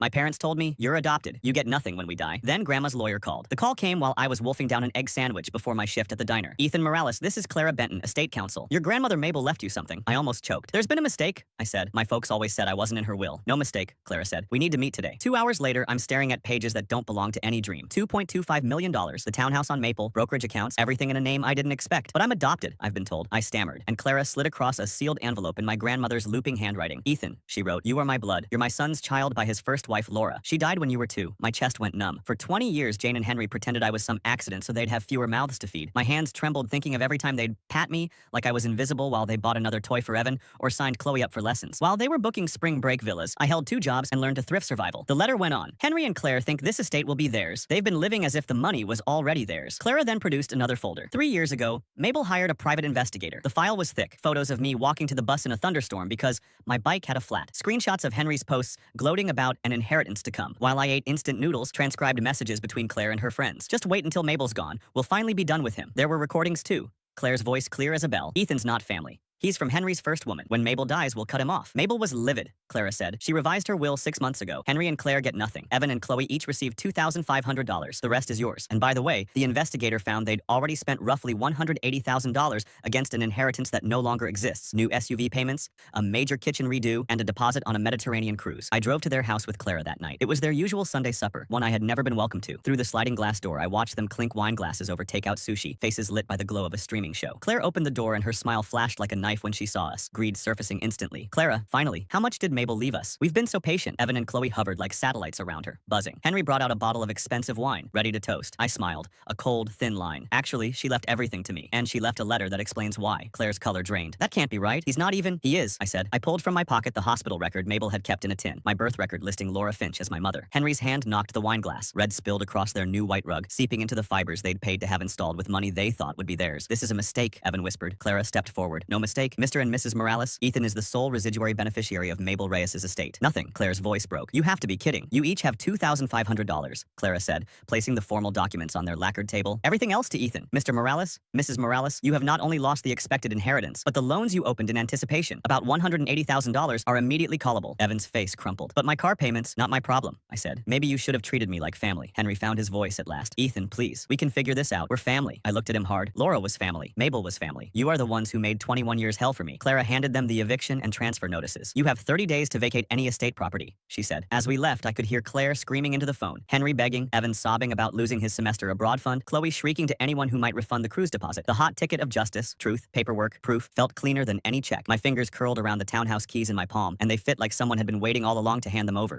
My parents told me, you're adopted. You get nothing when we die. Then Grandma's lawyer called. The call came while I was wolfing down an egg sandwich before my shift at the diner. Ethan Morales, this is Clara Benton, estate counsel. Your grandmother Mabel left you something. I almost choked. There's been a mistake, I said. My folks always said I wasn't in her will. No mistake, Clara said. We need to meet today. 2 hours later, I'm staring at pages that don't belong to any dream. $2.25 million, the townhouse on Maple, brokerage accounts, everything in a name I didn't expect. But I'm adopted, I've been told. I stammered, and Clara slid across a sealed envelope in my grandmother's looping handwriting. Ethan, she wrote, you are my blood. You're my son's child by his first wife, Laura. She died when you were 2. My chest went numb. For 20 years, Jane and Henry pretended I was some accident so they'd have fewer mouths to feed. My hands trembled thinking of every time they'd pat me like I was invisible while they bought another toy for Evan or signed Chloe up for lessons. While they were booking spring break villas, I held 2 jobs and learned to thrift survival. The letter went on. Henry and Claire think this estate will be theirs. They've been living as if the money was already theirs. Clara then produced another folder. 3 years ago, Mabel hired a private investigator. The file was thick. Photos of me walking to the bus in a thunderstorm because my bike had a flat. Screenshots of Henry's posts gloating about an inheritance to come. While I ate instant noodles, transcribed messages between Claire and her friends. Just wait until Mabel's gone. We'll finally be done with him. There were recordings too. Claire's voice clear as a bell. Ethan's not family. He's from Henry's first woman. When Mabel dies, we'll cut him off. Mabel was livid, Clara said. She revised her will 6 months ago. Henry and Claire get nothing. Evan and Chloe each receive $2,500. The rest is yours. And by the way, the investigator found they'd already spent roughly $180,000 against an inheritance that no longer exists. New SUV payments, a major kitchen redo, and a deposit on a Mediterranean cruise. I drove to their house with Clara that night. It was their usual Sunday supper, one I had never been welcome to. Through the sliding glass door, I watched them clink wine glasses over takeout sushi, faces lit by the glow of a streaming show. Claire opened the door and her smile flashed like a knife when she saw us, greed surfacing instantly. Clara, finally, how much did Mabel leave us? We've been so patient. Evan and Chloe hovered like satellites around her, buzzing. Henry brought out a bottle of expensive wine, ready to toast. I smiled, a cold, thin line. Actually, she left everything to me, and she left a letter that explains why. Claire's color drained. That can't be right. He's not even. He is, I said. I pulled from my pocket the hospital record Mabel had kept in a tin, my birth record listing Laura Finch as my mother. Henry's hand knocked the wine glass. Red spilled across their new white rug, seeping into the fibers they'd paid to have installed with money they thought would be theirs. This is a mistake, Evan whispered. Clara stepped forward. No mistake, Mr. and Mrs. Morales. Ethan is the sole residuary beneficiary of Mabel Reyes's estate. Nothing, Claire's voice broke. You have to be kidding. You each have $2,500, Clara said, placing the formal documents on their lacquered table. Everything else to Ethan. Mr. Morales, Mrs. Morales, you have not only lost the expected inheritance, but the loans you opened in anticipation, about $180,000, are immediately callable. Evan's face crumpled. But my car payments, not my problem, I said. Maybe you should have treated me like family. Henry found his voice at last. Ethan, please. We can figure this out. We're family. I looked at him hard. Laura was family. Mabel was family. You are the ones who made 21 years hell for me. Clara handed them the eviction and transfer notices. You have 30 days to vacate any estate property, she said. As we left, I could hear Claire screaming into the phone, Henry begging, Evan sobbing about losing his semester abroad fund, Chloe shrieking to anyone who might refund the cruise deposit. The hot ticket of justice, truth, paperwork, proof, felt cleaner than any check. My fingers curled around the townhouse keys in my palm, and they fit like someone had been waiting all along to hand them over.